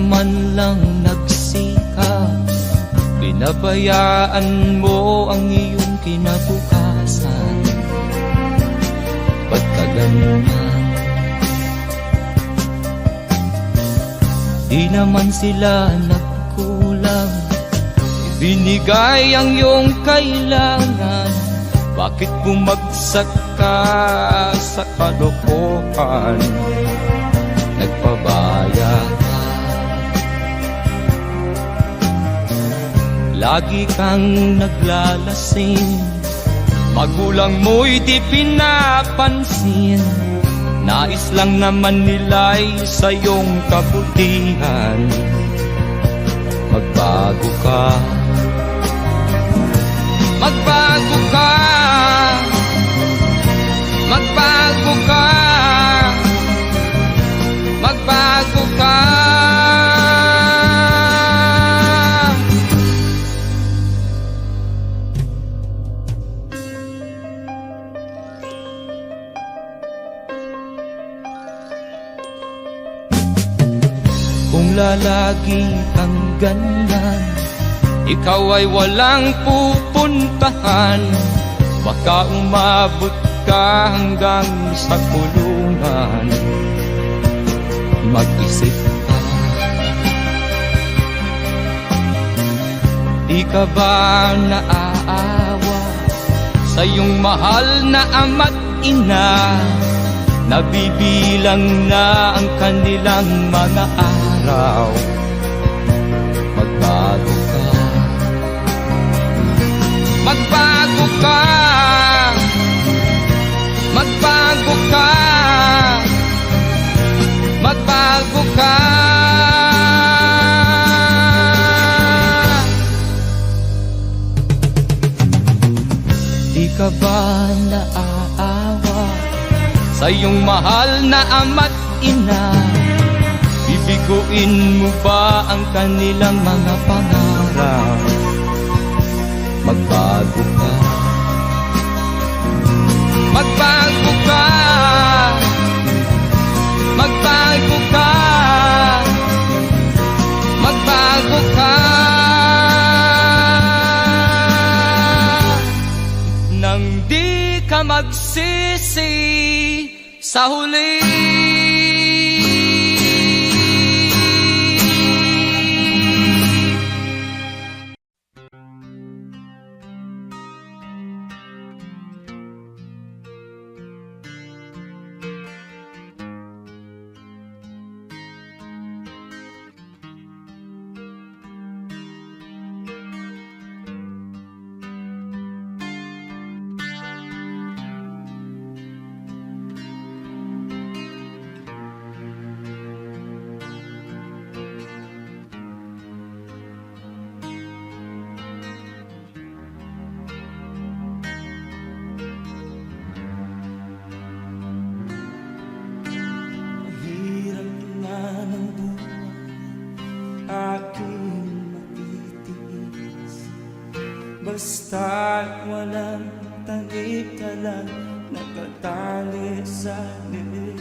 man lang nagsikap, pinabayaan mo ang iyong kinabukasan. Ba't ka ganyan? Di naman sila nagkulang, ibinigay ang iyong kailangan. Bakit bumagsak ka sa kalokohan? Nagpabaya ka, lagi kang naglalasing, magulang mo'y di pinapansin. Nais lang naman nila'y sa iyong kabutihan. Magbago ka, magbago ka, magbago ka, magbago ka. Kung lalagi kang ganyan, ikaw ay walang pupuntahan. Baka umabot ka hanggang sa kulungan. Mag-isip ka, di ka ba naaawa sa iyong mahal na ama't ina? Nabibilang na ang kanilang mga araw. Magbago ka, magbago ka, magbago ka, magbago ka. Di ka ba naaawa sa iyong mahal na ama't ina? Bibiguin mo ba ang kanilang mga pangarap? Magbago ka, magbago ka, magbago ka, magbago ka. Nang di ka magsisi sa huli. Basta't walang talikala, nakatali sa liig.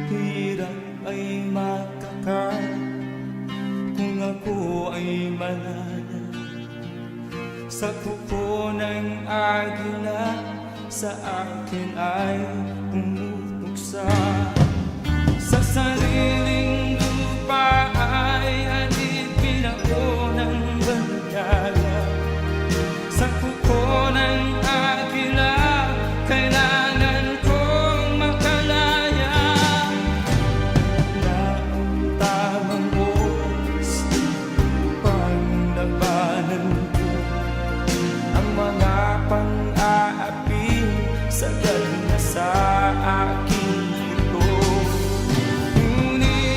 Hirap ay makakarap kung ako ay malaya. Sa kuko ng agila, sa akin ay pumupuksa. Sa sariling lupa ay alipin ako ng bandala. Sa kuko ng agila, kailangan kong makalaya. Na ang tamang oras upang labanan ko ang mga pang-aapi sagad na sa aking ito. Ngunit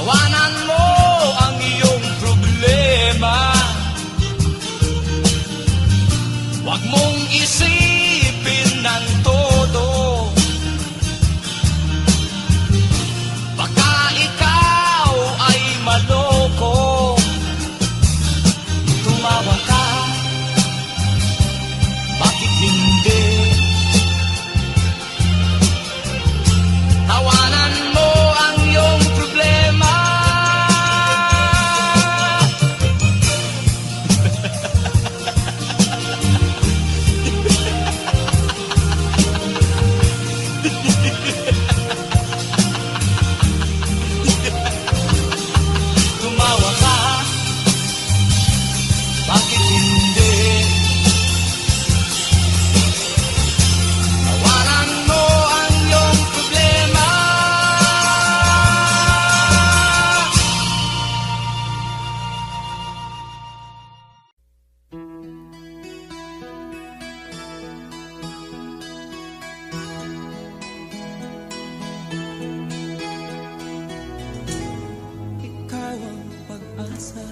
Tawanan mo ang iyong problema. Huwag mong isipin ng todo. Baka ikaw ay maloko. Tumawa ka, bakit hindi? Tawanan mo ang iyong problema. Tumawa ka, bakit hindi? Tawanan mo ang iyong problema. Ikaw ang pag-asa,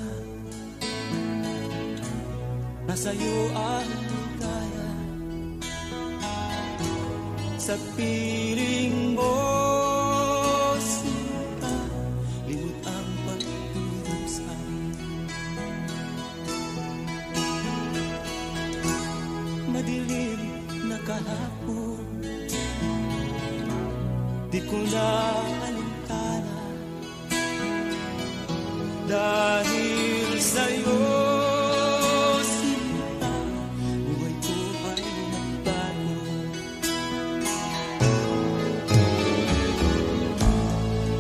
nasa'yo ang ligaya. Sa piling mo, sinta, limot ang pagdudusa. Madilim na kahapon, di ko na alintana. Dahil sa'yo, sinta, buhay ko ay nagbago.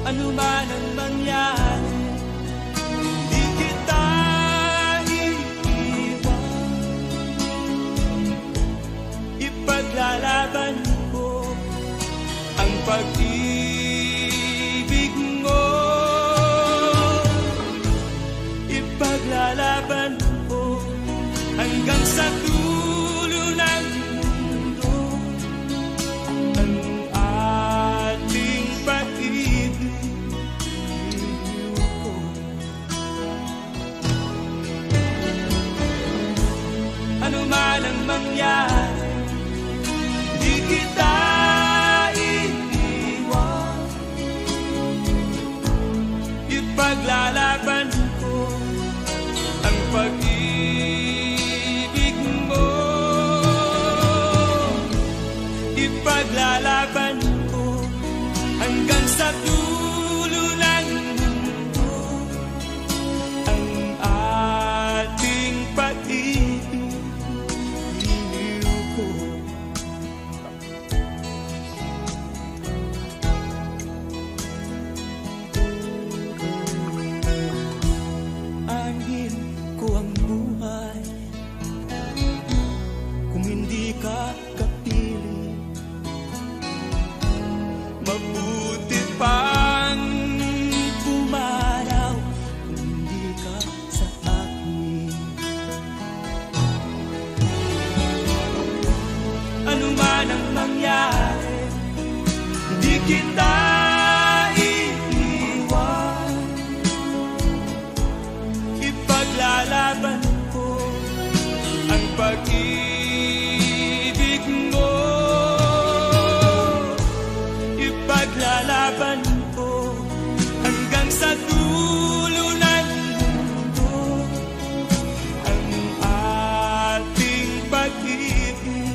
Ano man ang mangyari, di kita iiwan. Ipaglalaban ko ang pag-ibig mo. Ipaglalaban ko hanggang sa dulo ng mundo ang ating pag-ibig ko. Ano man ang mangyari, di kita iiwan. Ipaglalaban ko ang pag-ibig mo. Ipaglalaban ko hanggang sa dulo ng mundo ang ating pag-ibig ko. Angin ko ang buhay kung hindi ka kapiling. Mabuti pang pumaraw kung hindi ka sa akin. Ano man ang mangyari, hindi kita iiwan. Ipaglalaban ko ang pag-ibig mo. Ipaglalaban ko hanggang sa dulo ng mundo ang ating pag-ibig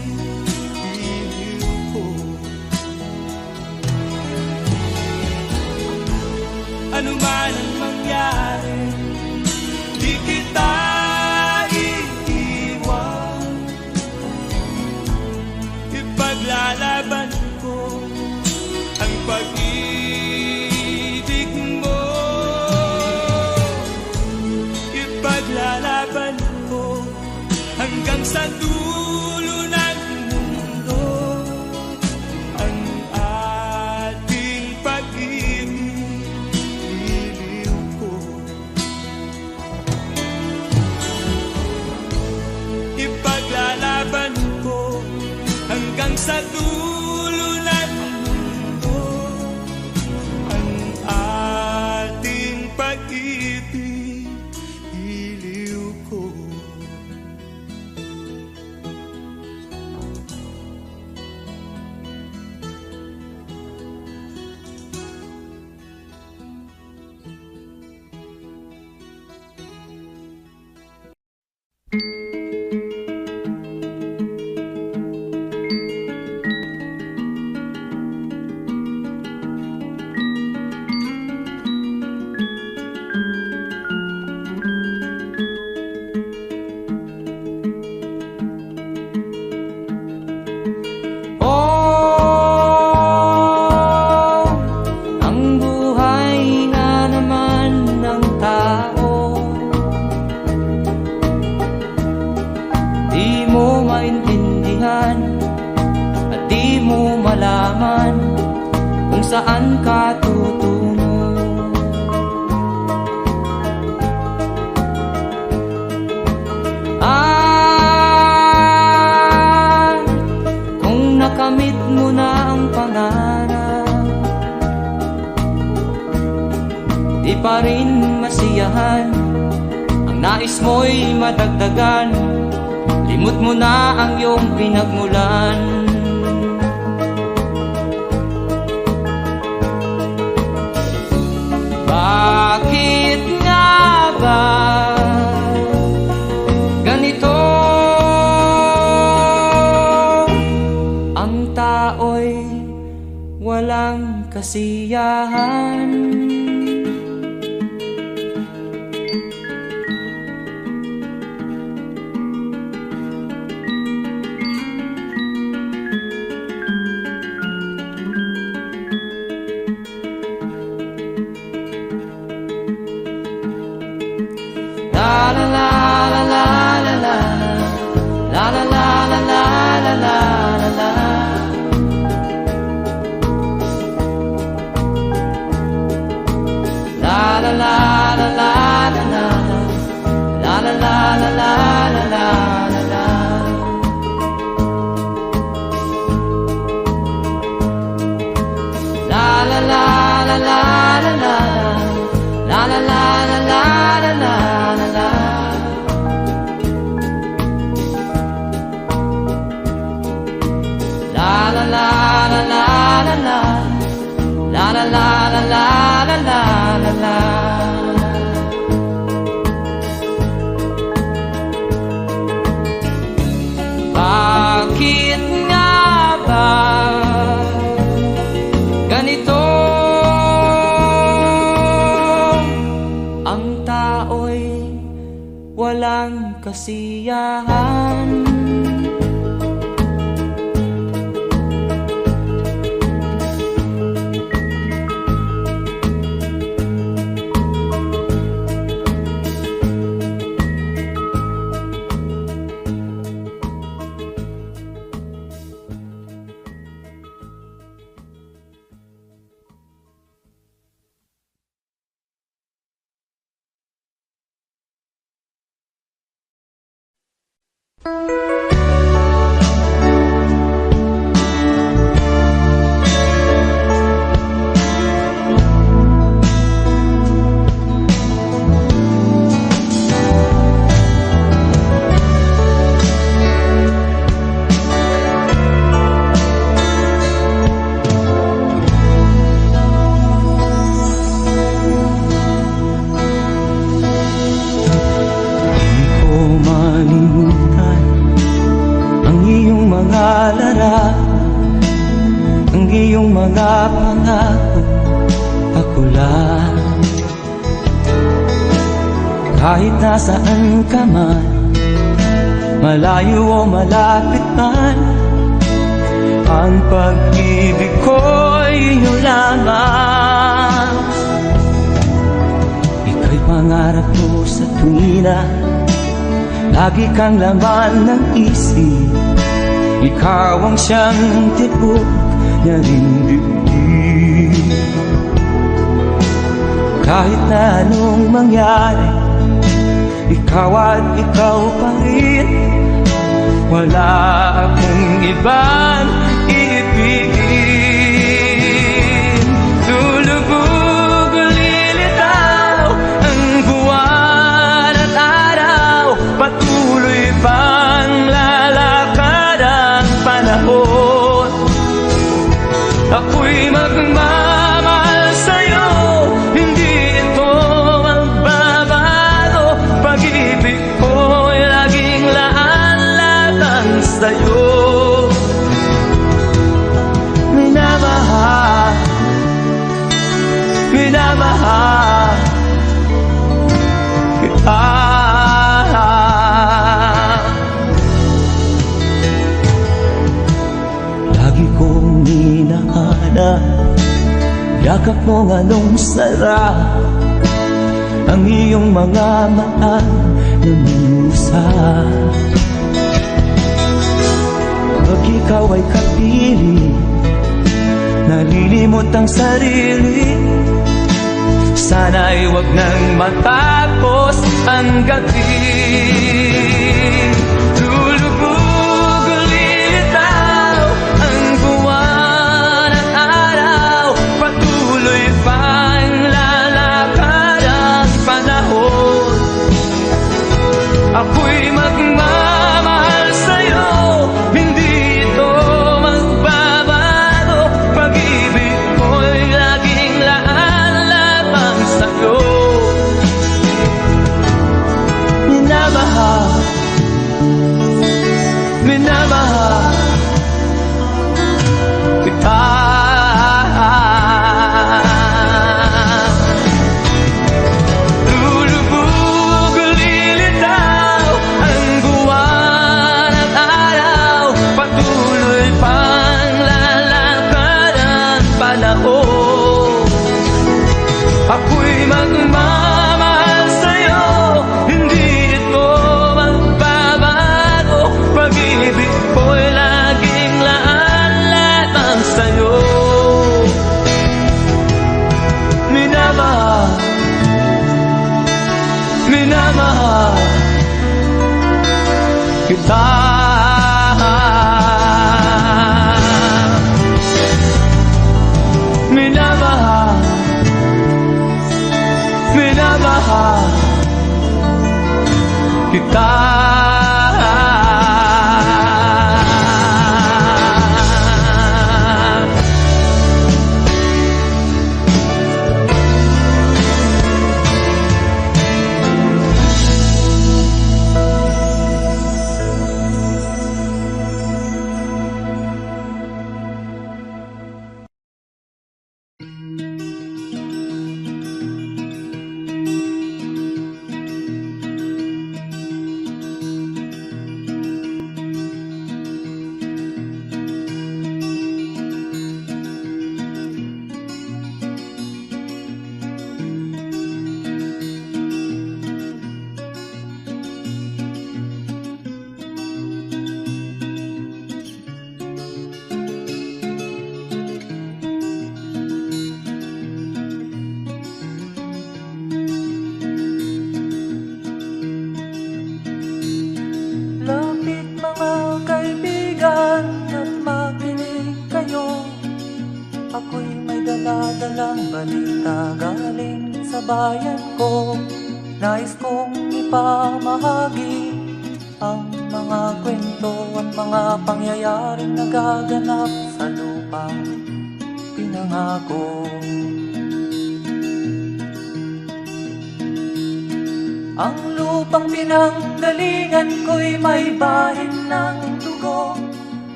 ko. Ano man ang mangyari, di kita iiwan. Ipaglalaban ko ang pag-ibig mo. Ipaglalaban ko hanggang sa dulo ng mundo ang ating pag-ibig ko. Ipaglalaban ko hanggang sa dulo ng mundo ang ating saan ka tutungo. Kung nakamit mo na ang pangarap, di pa rin masiyahan, ang nais mo'y madagdagan, limot mo na ang iyong pinagmulan. Bakit nga ba ganito? Ang tao'y walang kasiyahan. La la la la la la la la la la la la la la la. La la la la la la la la la la la la la la. La la la la la la la la la la la la la. La la la la la la la la la la la la la la. Bakit nga ba ganito? Ang tao'y walang kasiyahan. Ang iyong mga pangako, ako lang. Kahit nasaan ka man, malayo o malapit man, ang pag-ibig ko'y iyo lamang. Ika'y pangarap ko sa tuwina, lagi kang laman ng isip. Ikaw ang siyang tibok niya rin dibdib. Kahit na anong mangyari, ikaw at ikaw pa rin. Wala akong ibang iibigin. Lulubog o lilitaw ang buwan at araw, patuloy pang lalakad ang panahon. Ako'y magmamahal sa'yo, hindi ito magbabago. Pag-ibig ko'y laging laan-latang sa'yo. Minamahal, minamahal kita. Lagi kong hinahanap yakap mo anong sarap, ang iyong mga mata na minusa. Pag ikaw ay kapiling, nalilimot ang sarili. Sana'y wag nang matapos ang gabi. Lulubog o lilitaw ang buwan at araw, patuloy pang lalakad ang panahon. Ako'y magmamahal sa'yo, hindi ito magbabago. Pag-ibig ko'y laging laan lamang sa'yo. Minamahal, minamahal kita. Lulubog o lilitaw ang buwan at araw, patuloy pang lalakad ang panahon. Ako'y magmamahal sa'yo, hindi ito magbabago. Pag-ibig ko'y laging laan lamang sa'yo. Minamahal, minamahal kita. Minamahal, minamahal kita. Lapit mga kaibigan at makinig kayo. Ako'y may dala-dalang balita galing sa bayan ko. Nais kong ipamahagi ang mga kwento at mga pangyayaring nagaganap sa lupang pinangako. Ang lupang pinanggalingan ko'y may bahin ng dugo.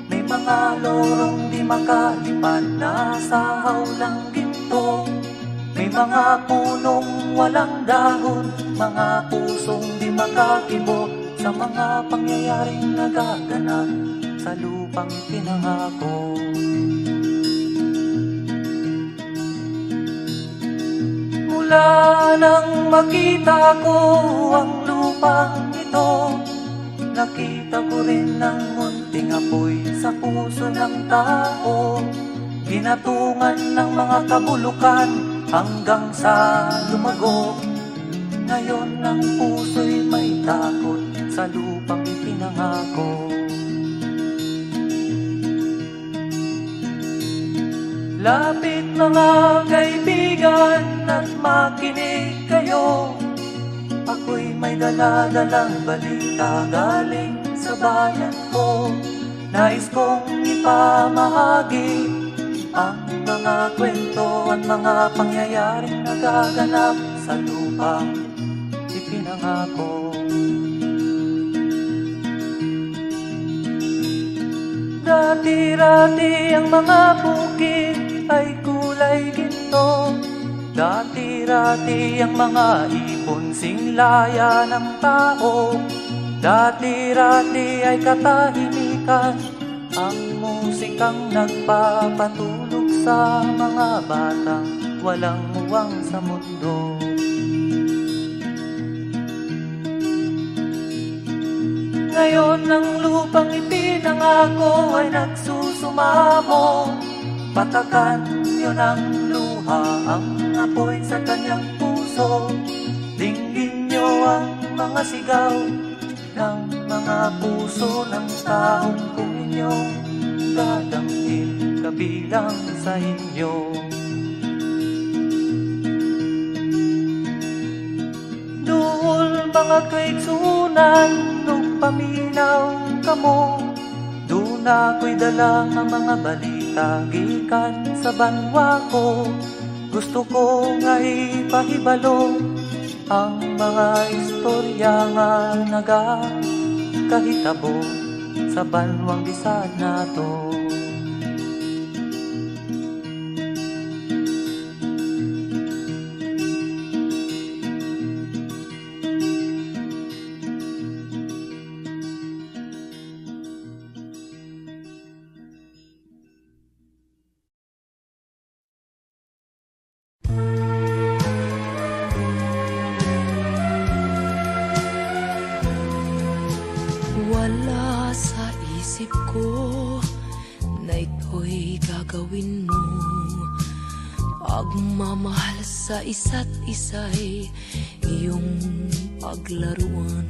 May mga lorong di makalipad na sa hawlang ginto. May mga punong walang dahon, mga pusong di makakibo sa mga pangyayaring nagaganap sa lupang pinangako. Mula nang makita ko ang lupang ito, nakita ko rin ang munting apoy sa puso ng tao. Ginatungan ng mga kabulukan hanggang sa lumago. Ngayon ang puso'y may takot sa lupang ipinangako. Lapit mga kaibigan at makinig kayo. Ako'y may dala-dalang balita galing sa bayan ko. Nais kong ipamahagi ang mga kwento at mga pangyayaring nagaganap sa lupang ipinangako. Dati-rati ang mga bukid ay kulay ginto. Dati-rati ang mga ibon singlaya ng tao. Dati-rati ay katahimikan ang musikang nagpapatulog sa mga batang walang muwang sa mundo. Ngayon ang lupang ipinangako ay nagsusumamo. Patakan niyo ng luha ang apoy sa kanyang puso. Dinggin niyo ang mga sigaw ng mga puso ng taong kung inyong dadamhin kabilang sa inyo. Duol mga kaigsunan, nung paminaw kamo, doon ako'y dala ang mga balita gikan sa banwa ko. Gusto ko nga ipahibalo ang mga istorya nga nagakahitabo sa banwang bisag nato. Wala sa isip ko na ito'y gagawin mo. Pagmamahal sa isa't isa'y iyong paglaruan.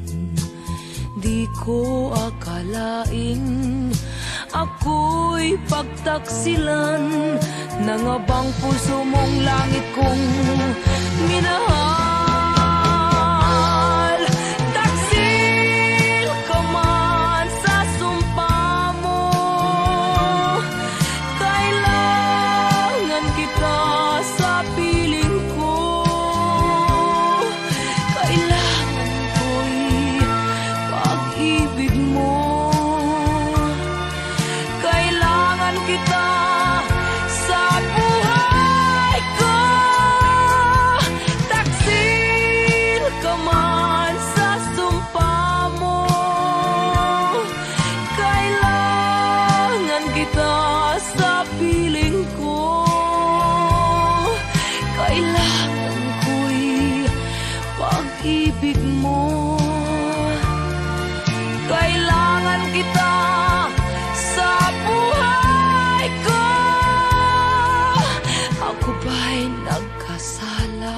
Di ko akalain ako'y pagtaksilan ng abang puso mong langit kong minahal. Taksil ka man sa sumpa mo, kailangan kita sa piling ko. Kailangan ko'y pag-ibig mo. Kailangan kita sa buhay ko. Taksil ka man sa sumpa mo, kailangan kita sa piling ko. Kailangan ko'y pag-ibig mo. Kailangan kita sa buhay ko. Ako ba'y nagkasala?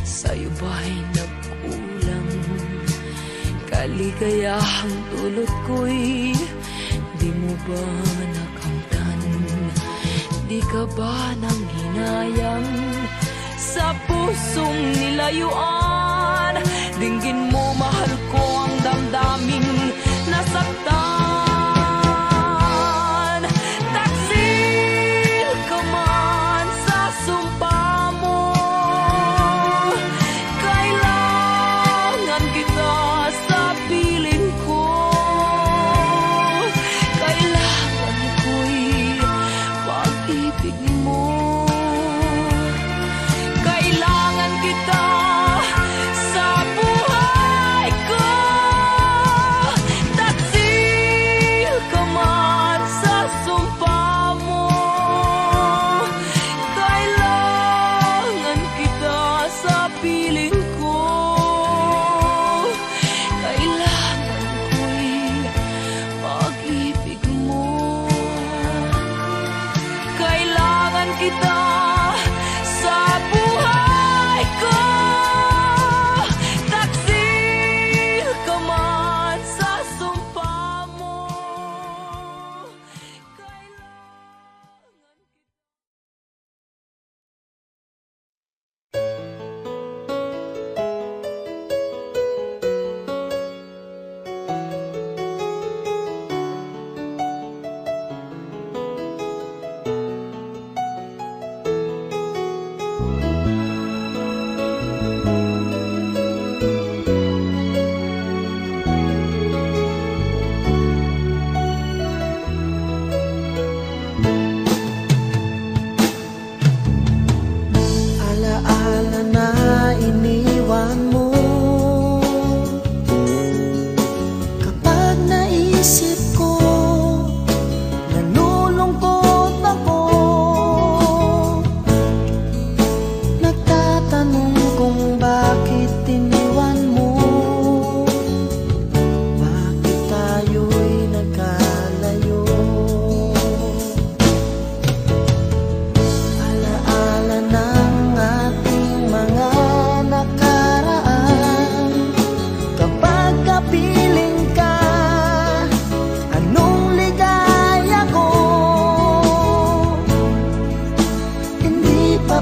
Sa'yo ba'y nagkulang? Kaligayahang dulot ko'y di mo ba nakamtan? Di ka ba nang hinayang sa pusong nilayuan? Dinggin mo, mahal ko, ang damdaming nasaktan. Taksil ka man sa sumpa mo, kailangan kita sa piling ko. Kailangan ko'y pag-ibig mo. Kailangan kita sa buhay ko.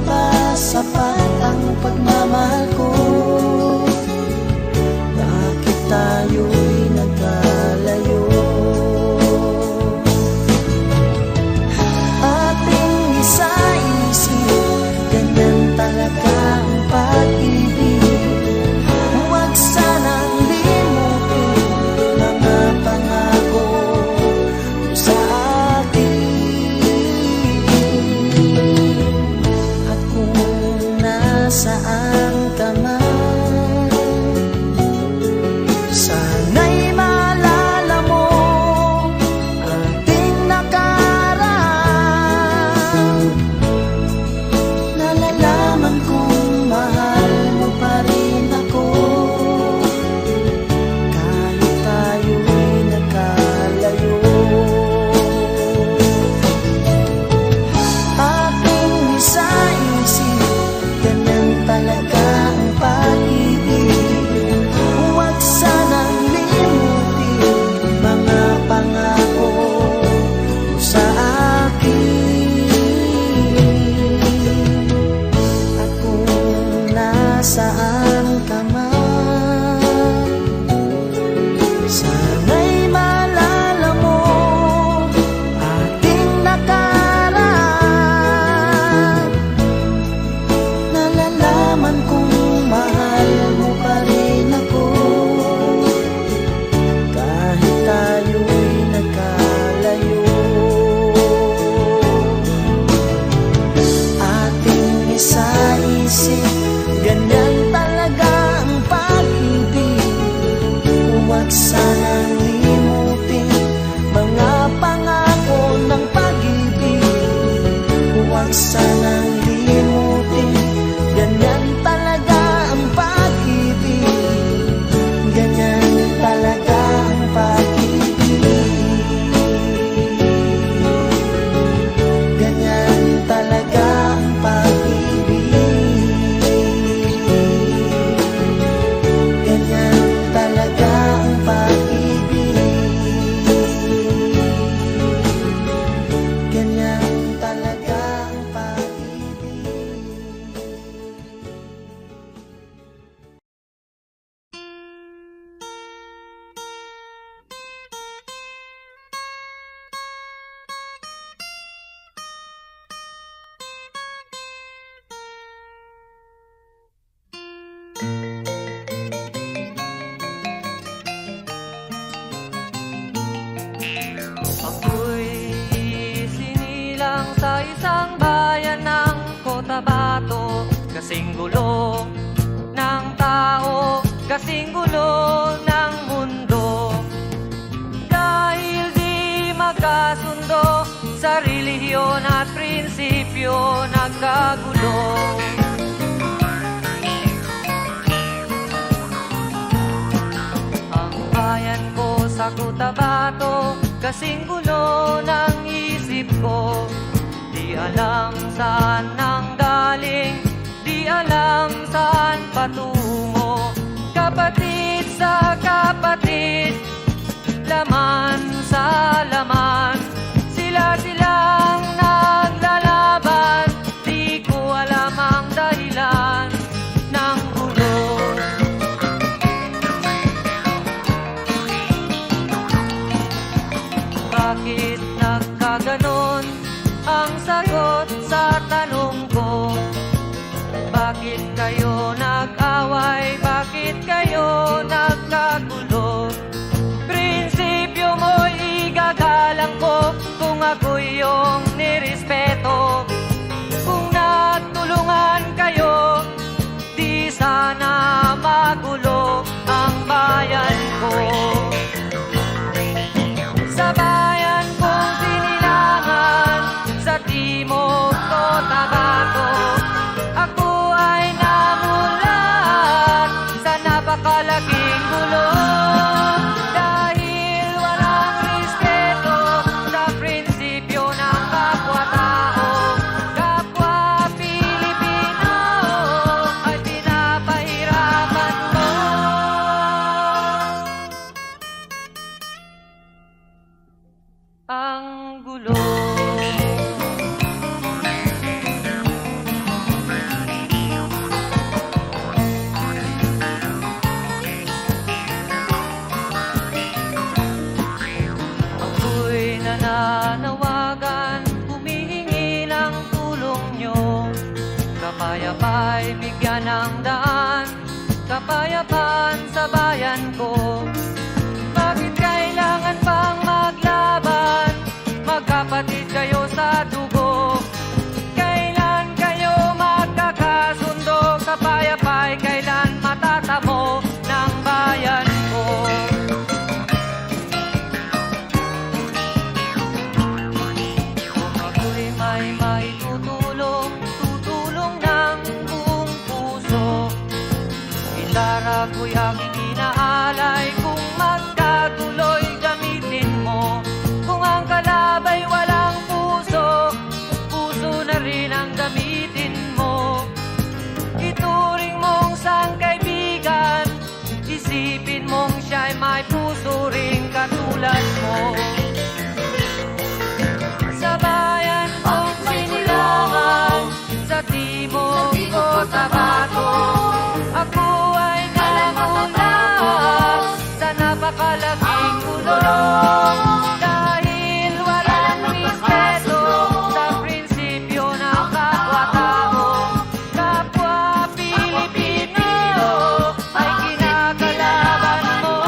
ba sapat ang pagmamahal ko? Bakit tayo'y nagkalayo? Ating isa-isip, ganyan talaga ang pag-ibig. Huwag sanang limutin mga pangako mo sa akin. At kung nasaan ka man, sana'y maalala mo ating nakaraan. Nalalaman kong mahal mo pa rin ako, kahit tayo'y nagkalayo. Ating isa-isip, ganyan talaga ang pag-ibig. Huwag sanang limutin mga pangako mo sa akin. At kung nasaan ka man, sana'y maalala mo ating nakaraan. Nalalaman kong mahal mo pa rin ako, kahit tayo'y nagkalayo. Ating isa-isip, ganyan talaga ang pag-ibig. Huwag sanang limutin mga pangako ng pag-ibig. Huwag sanang limutin, ganyan talaga ang pag-ibig. Ganyan talaga ang pag-ibig. Ganyan talaga ang pag-ibig. Ganyan talaga ang pag-ibig. Ganyan talaga ang pag-ibig. Ako'y sinilang sa isang bayan ng Cotabato. Kasing gulo ng tao, kasing gulo ng mundo. Dahil di magkasundo sa relihiyon at prinsipyo, nagkagulo. Ang bayan ko sa Cotabato, kasing gulo ng isip ko. Di alam saan nang galing, di alam saan patungo. Kapatid sa kapatid, laman sa laman, sila-silang naglalaban. Di ko alam ang dahilan ng gulo. Bakit nagkaganon ang sagot sa tanong ko? Bakit kayo nag-away? Bakit kayo nagkagulo? Prinsipyo mo'y igagalang ko kung ako'y iyong nirespeto. Kung nagtulungan kayo, di sana magulo ang bayan ko. Sa bayan kong sinilangan, sa Timog Cotabato, ako ay namulat sa napakalaking gulo. Kapayapa'y bigyan ng daan, kapayapaan sa bayan ko. Bakit kailangan pang maglaban? Magkapatid kayo sa dugo. Kailan kayo magkakasundo? Kapayapa'y kailan matatamo ng bayan ko? Kung ako'y may maitutulong, tutulong ng buong puso. Gitara ko'y aking inaalay, kung magkatuloy gamitin mo. Kung ang kalabay walang puso, puso na rin ang gamitin mo. Ituring mong sangkaibigan, isipin mong siya'y may puso ring katulad mo. Sa bayan kong sinilangan, sa timog ko tabato, ako ay nangunahas sa napakalaking gulong. Dahil walang respeto sa prinsipyo ng kapwa-tao, kapwa Pilipino ay kinakalaban mo.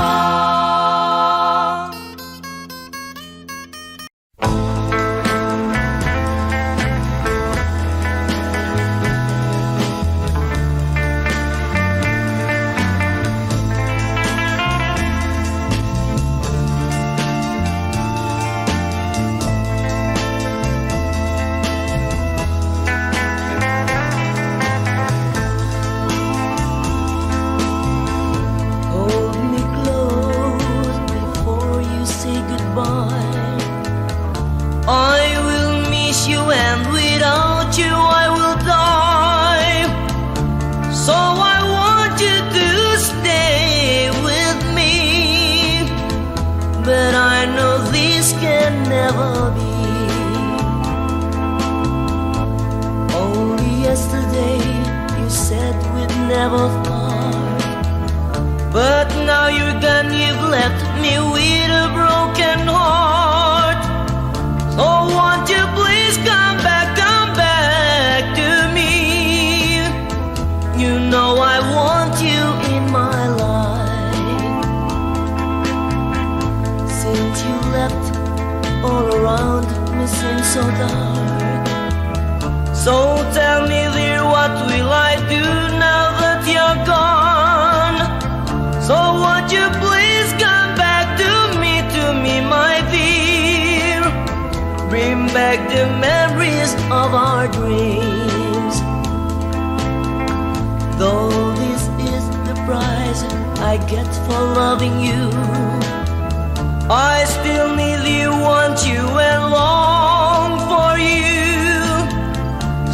Hold me close before you say goodbye. I will miss you, and without you I will die. So I want you to stay with me, but I know this can never be. Only yesterday you said we'd never part, but now you're gone, you've left me with a broken heart. So won't you please come back to me? You know I want you in my life. Since you left, all around me seems so dark. So tell me dear, what will I do now that you're gone? So won't you please come back to me, my dear? Bring back the memories of our dreams. Though this is the price I get for loving you, I still need you, want you, and long for you.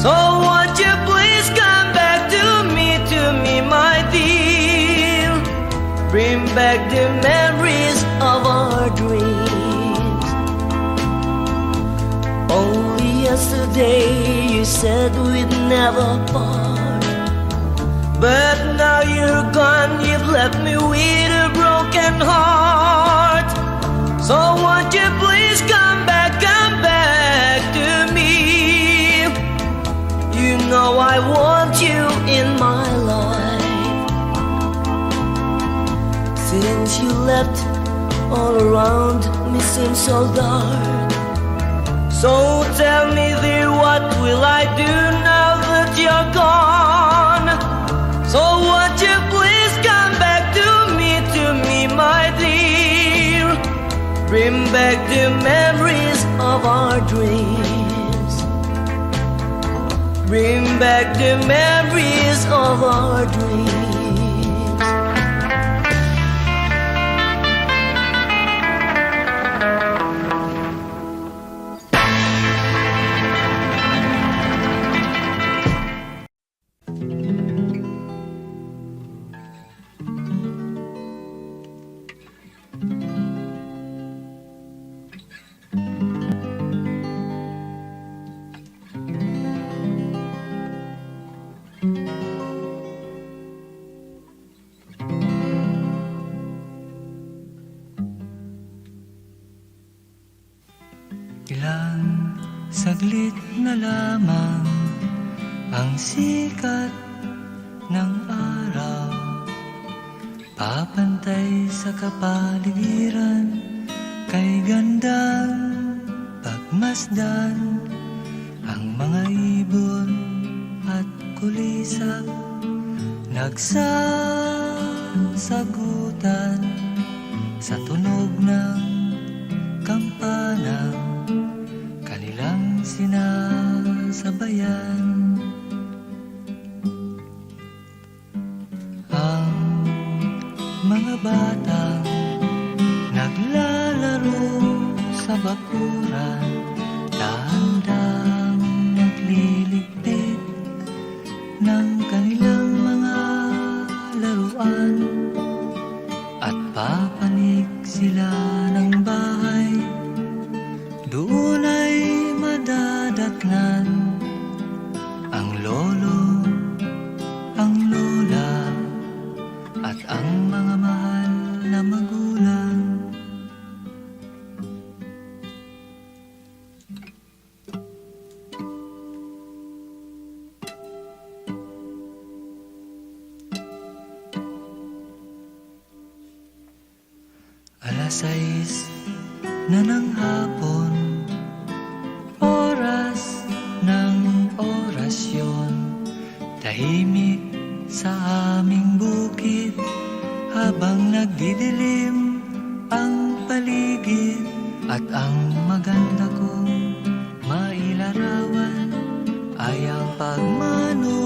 So won't you please come back to me, my dear? Bring back the memories of our dreams. Only yesterday you said we'd never part, but now you're gone, you've left me with a broken heart. So won't you please come back to me? You know I want you in my life. Since you left, all around me seems so dark. So tell me dear, what will I do now that you're gone? So won't you please come back to me, my dear? Bring back the memories of our dreams. Bring back the memories of our dreams. Ilang saglit na lamang ang sikat ng araw, papantay sa kapaligiran, kay gandang pagmasdan ang mga ibon at kulisap, nagsasagutan sa tunog ng kampana, kanilang sinasabayan. Ang mga batang naglalaro sa bakuran, dahan-dahang nagliligpit ng kanilang mga laruan, at papanik sila ng bahay. Doon ay madadatnan ang lolo, ang lola, at ang mga mahal na magulang. Alas 6 na ng hapon, oras ng orasyon, tahimik sa aming bukid, habang nagdidilim ang paligid, at ang maganda kong mailarawan ay ang pagmano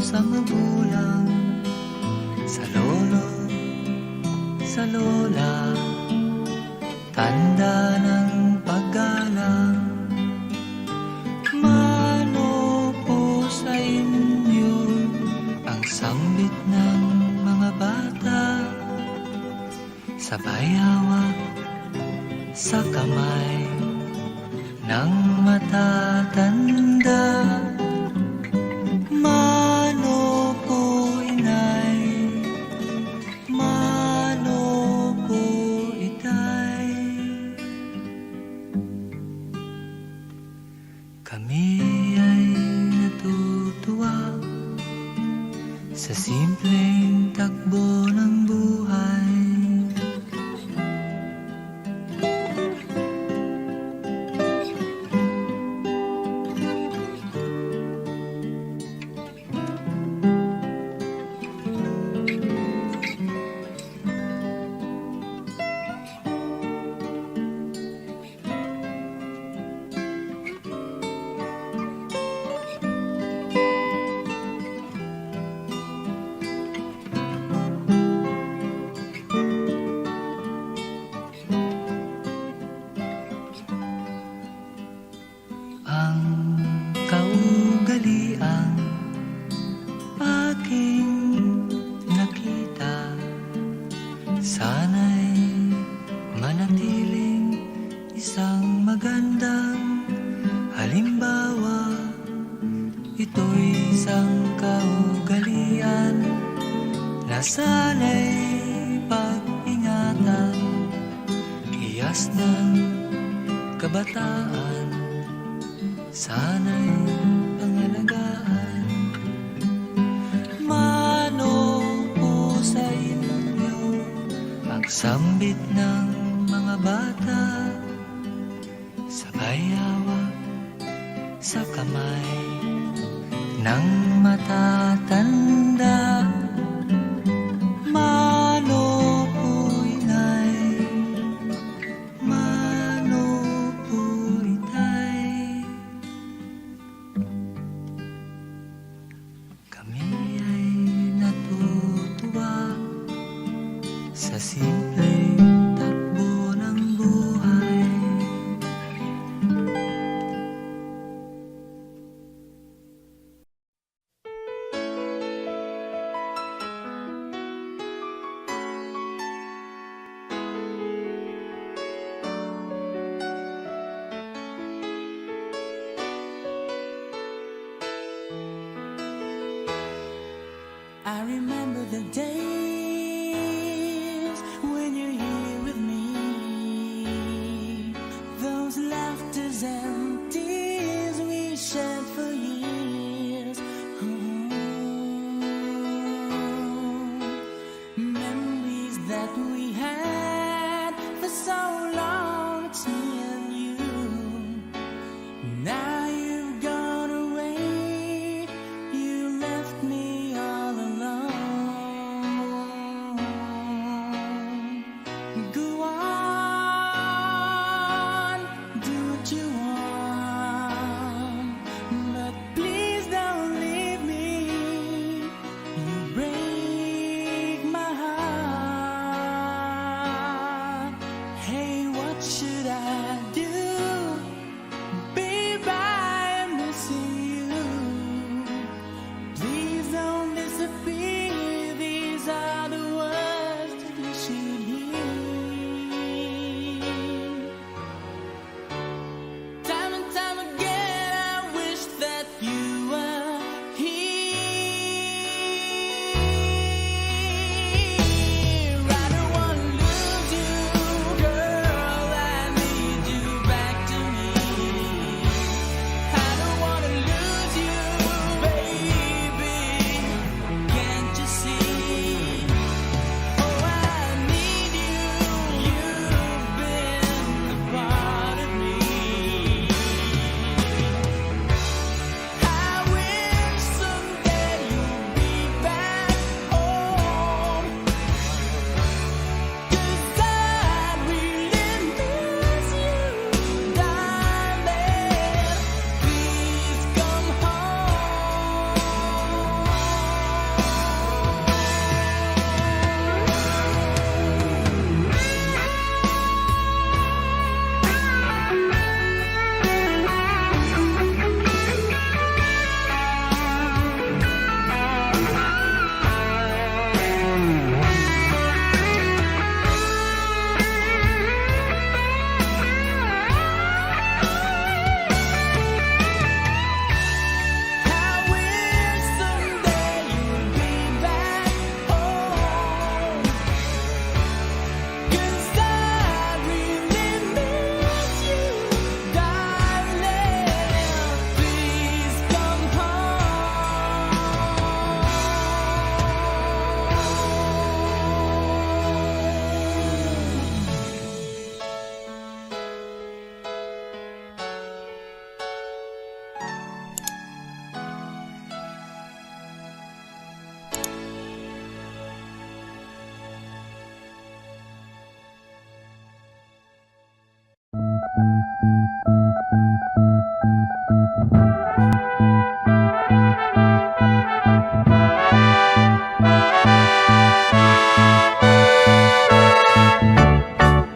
sa magulang, sa lolo, sa lola, tanda ng paggalang. Mano po sa inyo ang sambit ng mga bata, sabay hawak sa kamay ng matatanda. Mano po inay, mano po itay, kami ay natutuwa sa simpleng takbo ng buhay. Ang kaugaliang aking nakita, sana'y manatiling isang magandang halimbawa. Ito'y isang kaugalian na sana'y pag-ingatan, hiyas ng kabataan, sana'y pangalagaan. Mano po sa inyo ang sambit ng mga bata, sabay hawak sa kamay ng matatanda. Mano po inay, mano po itay, kami ay natutuwa sa simpleng takbo ng buhay. I remember the days when you're here with me, those laughters and tears we shared for years.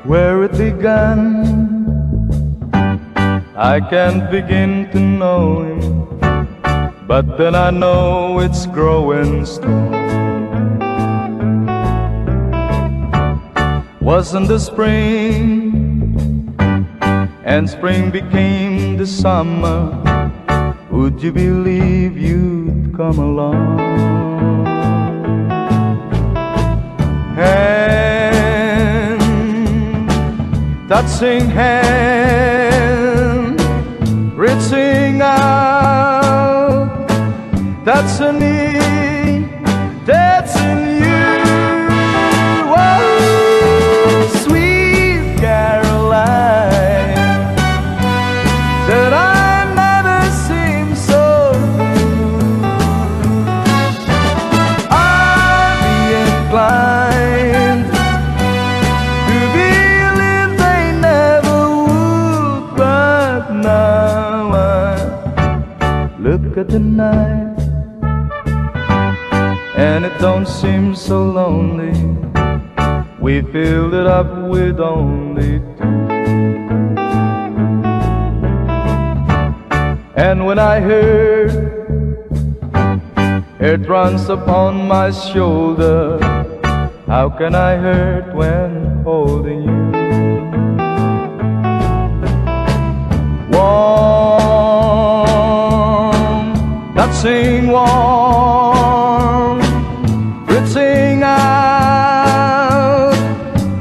Where it began, I can't begin to know him, but then I know it's growing strong. Wasn't the spring, and spring became the summer, would you believe you'd come along? Touching hand, reaching out, that's a me, that's in you. Oh, sweet Caroline, that I never seem so blue. I'd be inclined to believe they never would, but now I look at the night and it don't seem so lonely. We filled it up with only two. And when I heard it runs upon my shoulder, how can I hurt when holding you? Warm, touching warm, reaching out,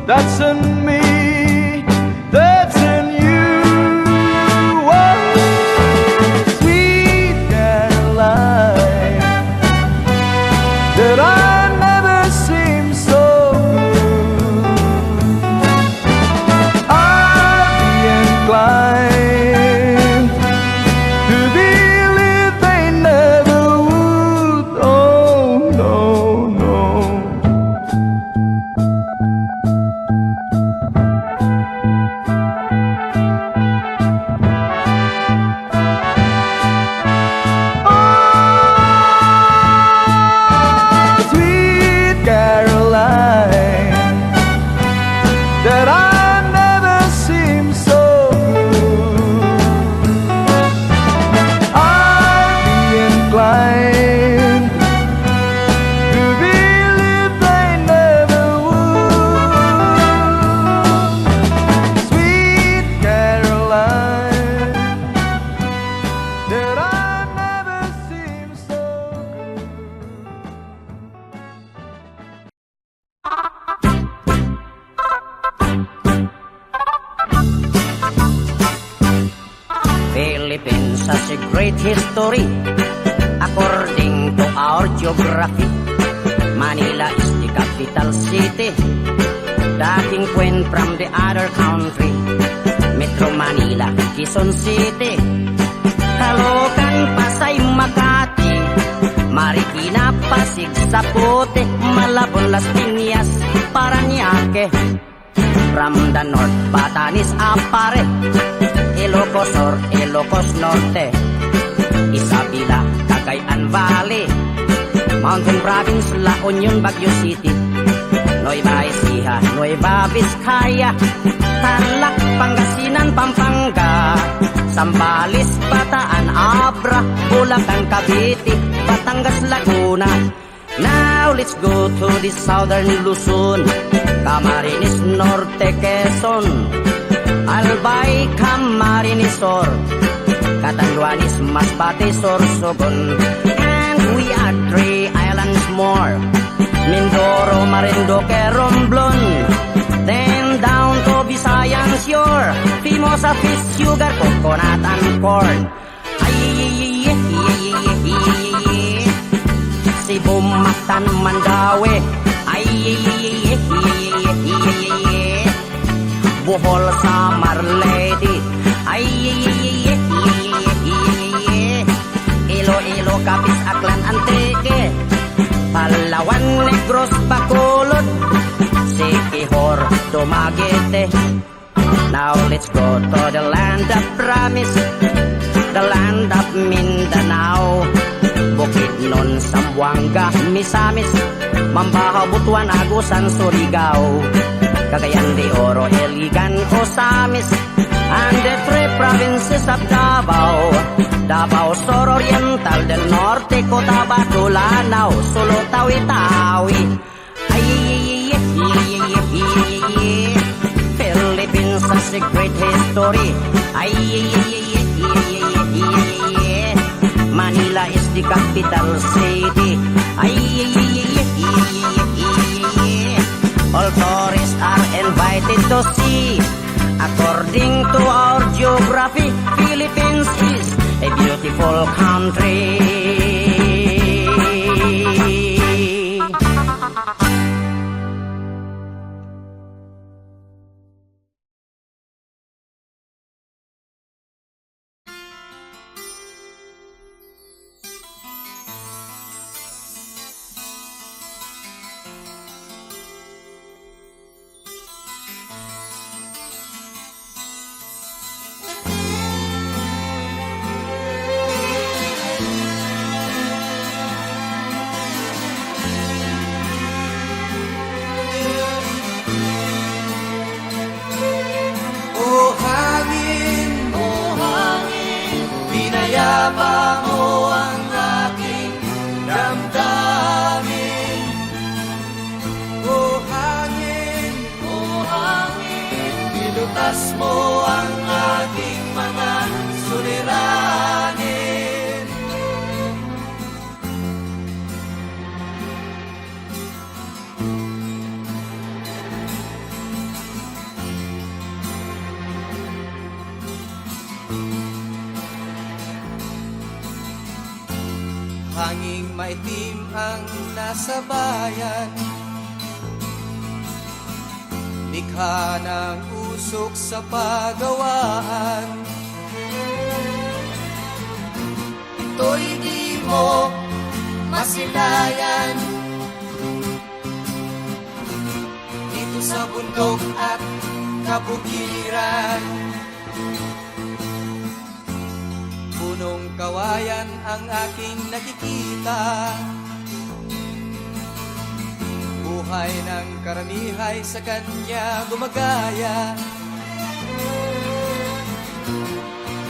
that's in me, that's in you. Oh, sweet Caroline, that I never seem so blue. I'd be inclined to believe they never would. Oh, no, no. Sweet Caroline, that I never seem so blue. I'd be inclined to believe they never would. Sweet Caroline, that I never seem so blue. Philippines has a great history according to our geography. Manila is the capital city, dating queen from the other country. Metro Manila, Quezon City, Caloocan, Pasay, Makati, Marikina, Pasig, Zapote, Malabon, Las Piñas, Parañaque. From the north, Batanes, Apare, Ilocos Sur, Ilocos Norte, Isabela, Cagayan Valley, Mountain Province, La Union, Baguio City, Nueva Ecija, Nueva Vizcaya, Tarlac, Pangasinan, Pampanga, Zambales, Bataan, Abra, Bulacan, Cavite, Batangas, Laguna. Now let's go to the southern Luzon, Camarines Norte, Quezon, Albay, Camarines Sur, Catanduanes, Masbate, Sorsogon, and we are 3 islands more, Mindoro, Marinduque, Romblon, then down to Visayan shore, Mimosa, fish, sugar, coconut, and corn. Cebu, Mactan, Mandaue, Bohol, Samar, Leyte, Iloilo, Capiz, Aklan, Antique, Palawan, Negros, Bacolod, Siquijor, Dumaguete. Now let's go to the land of promise, the land of Mindanao, Bukidnon, Samar, Zamboanga, Misamis, Mambahaw, Butuan, Agusan, Surigao, Cagayan de Oro, Iligan, Osamis, and the three provinces of Davao, Davao Sur Oriental del Norte, Cotabato, Lanao, Sulu, Tawi-Tawi. Philippines has a great history. Manila is the capital city. All tourists are invited to see. According to our geography, Philippines is a beautiful country. Pinayapa mo ang aking damdamin. O hangin, nilutas mo ang aking mga suliranin. Hanging maitim ang nasa bayan, likha ng usok sa pagawaan. Ito'y di mo masilayan, dito sa bundok at kabukiran. Punong kawayan ang aking nakikita, buhay ng karamihay sa kanya gumagaya.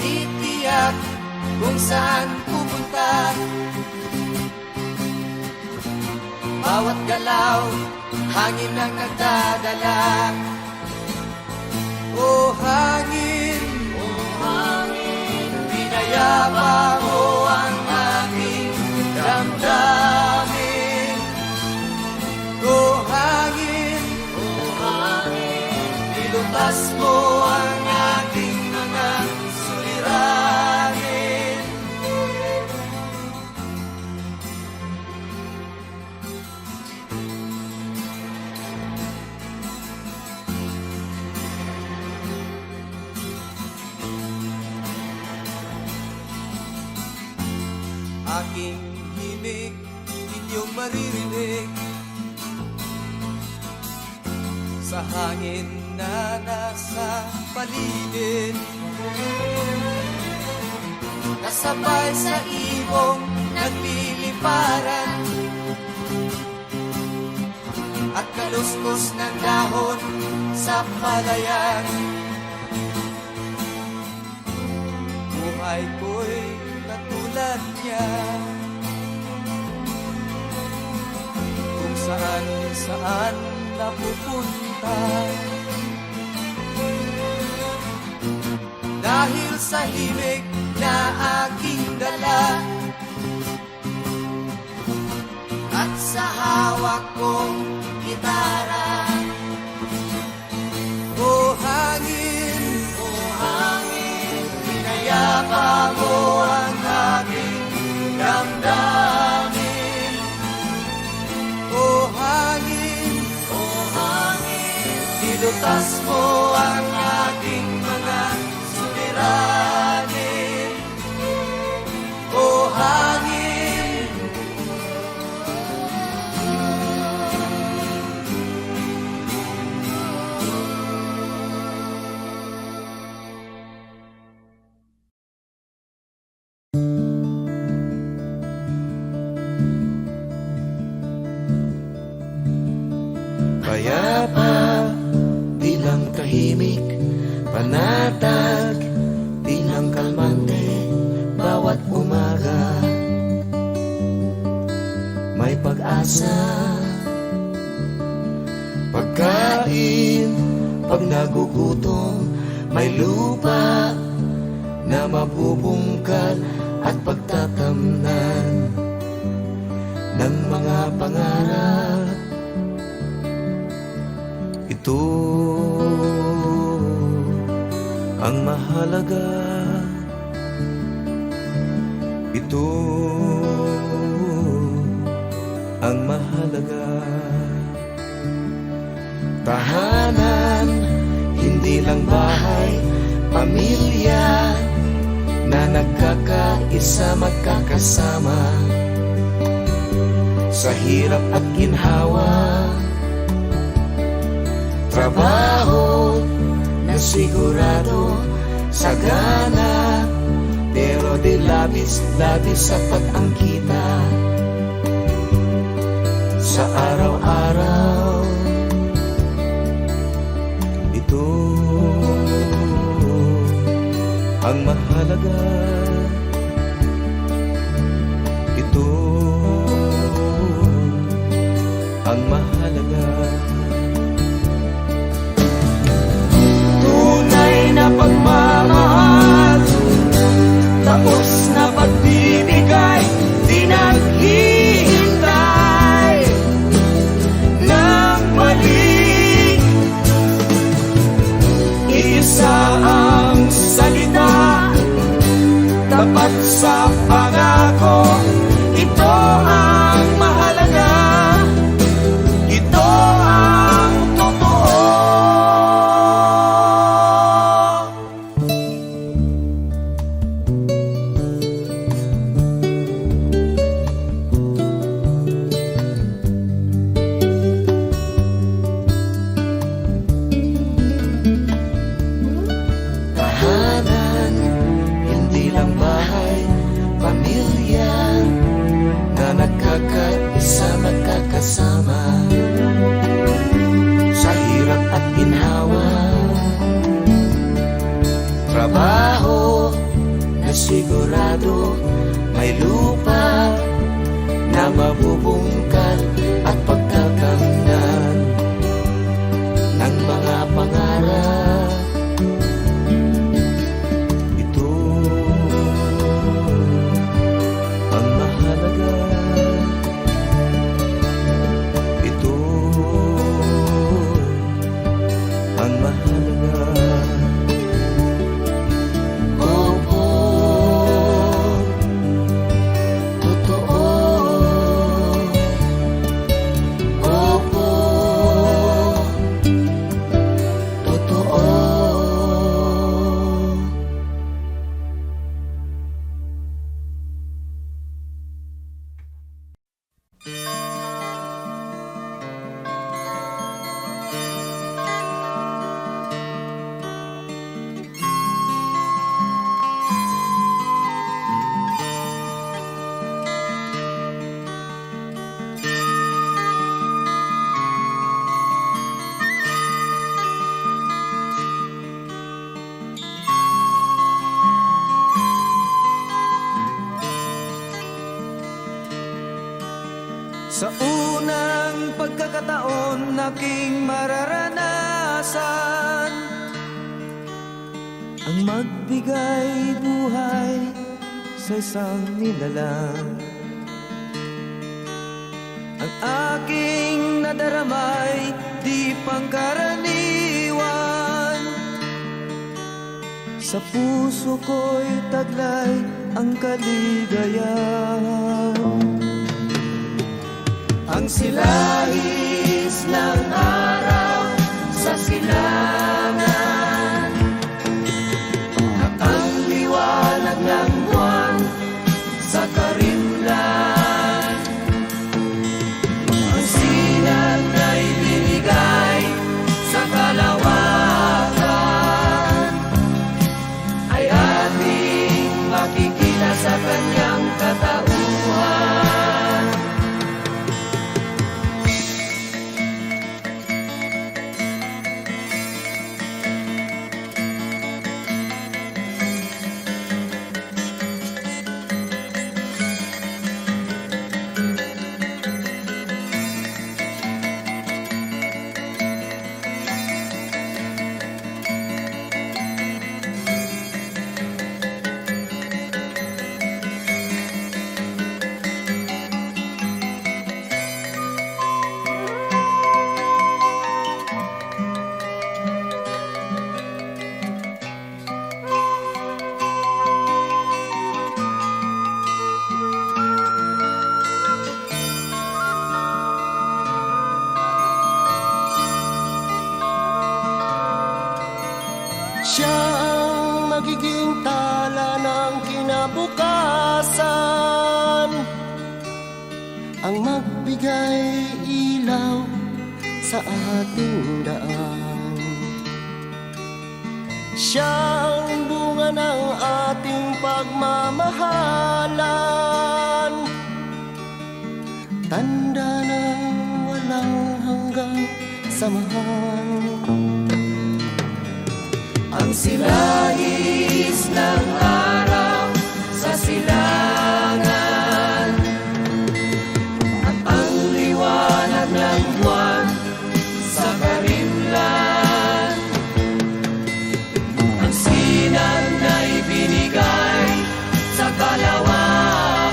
Titiyak kung saan pupunta, bawat galaw hangin ang nagdadala. O hangin, pinayapa mo ang aking damdamin. O hangin, nilutas mo ang aking mga suliranin. Aking himig, inyong maririnig sa hangin na nasa paligid. Kasabay sa ibong nagliliparan at kaluskos ng dahon sa palayan. Buhay ko'y katulad niya, kung saan saan napupunta. Dahil sa himig na aking dala at sa hawak kong gitara. O hangin, pinayapa mo ang aking damdamin. O hangin, nilutas mo ang aking mga suliranin. O hangin, Payapa, di lang tahimik, panatag, di lang kalmante, bawat umaga may pag-asa. Pagkain, pag nagugutom, may lupa na mabubungkal at pagtatamnan ng mga pangarap. Ito ang mahalaga. Ito ang mahalaga. Tahanan, hindi lang bahay, pamilya na nagkakaisa, magkakasama sa hirap at ginhawa. Trabaho na sigurado, sagana, pero di labis-labis sapat ang kita sa araw-araw. Ito ang mahalaga. Ito ang mahalaga. Tunay na pagmamahal, tapos na pagbibigay, di naghihintay ng mali. Isa ang salita, tapat sa pangako. Ito ang mahalaga. Ito ang totoo. Tahanan, hindi lang bahay, pamilya na nagkakaisa, magkakasama sa hirap at ginhawa. Trabaho na sigurado, may lupa na mabubungkal at pagkakamdan ng mga pangarap. Ito ang mahalaga. Ito ang mahalaga. Opo, totoo. Opo, totoo. Sa unang pagkakataon aking mararanasan ang magbigay buhay sa isang nilalang. Ang aking nadaramay di pangkaraniwan. Sa puso ko'y taglay ang kaligayahan. Ang silahis ng araw sa silangan at ang liwanag ng buwan sa karimlan. Ang sinag na'y binigay sa kalawakan ay ating makikita sa kanyang katauhan. magbigay ilaw sa ating daan. Siyang bunga ng ating pagmamahalan, tanda ng walang hanggang samahan. Ang silahis ng araw sa silangan at ang liwanag ng buwan sa karimlan. Ang sinan na ibinigay sa kalawakan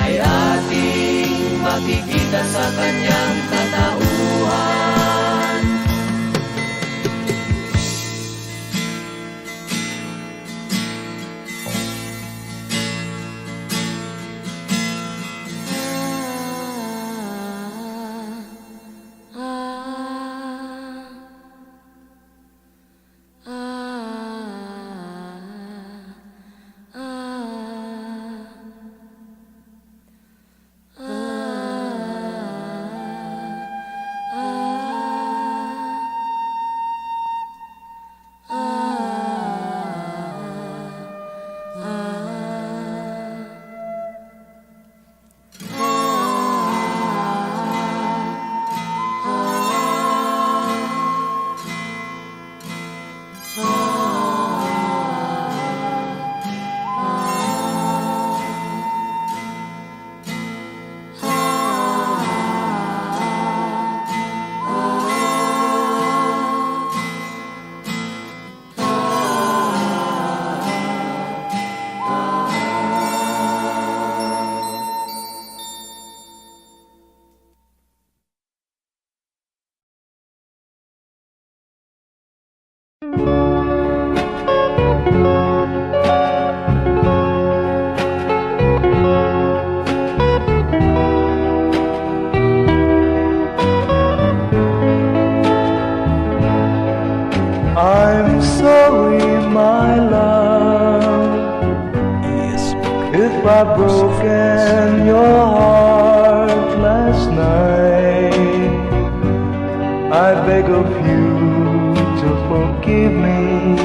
ay ating makikita sa kanyang katauhan. I'm sorry, my love, if I've broken your heart last night. I beg of you to forgive me.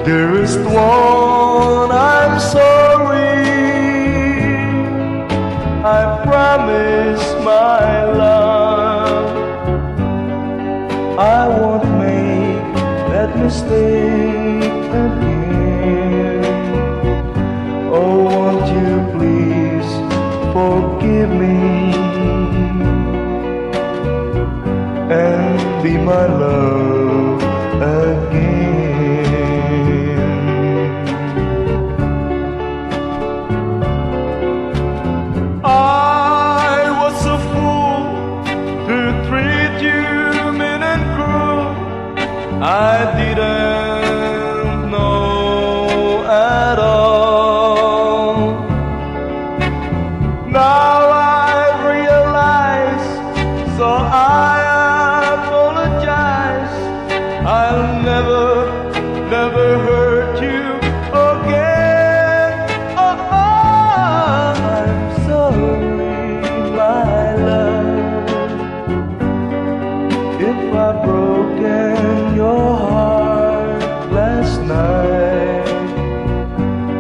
Dearest one, I'm sorry. I promise, my love, I won't make that mistake again. Oh, won't you please forgive me and be my love again. I was a fool to treat you mean and cruel. I didn't know at all. Now I realize, so I apologize. I'll never hurt you again. Oh, I'm sorry, my love, if I've broken your heart last night.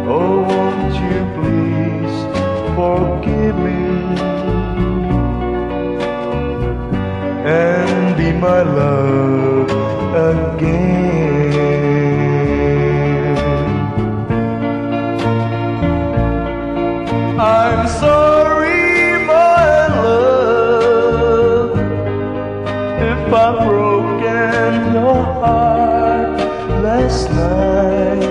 Oh, won't you please forgive me and be my love again. I'm sorry, my love, if I've broken your heart last night.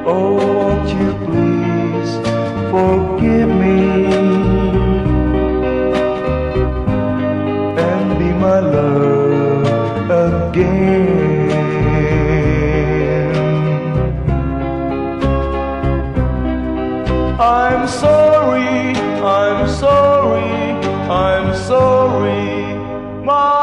Oh, won't you please forgive me and be my love again. I'm sorry, I'm sorry, I'm sorry, my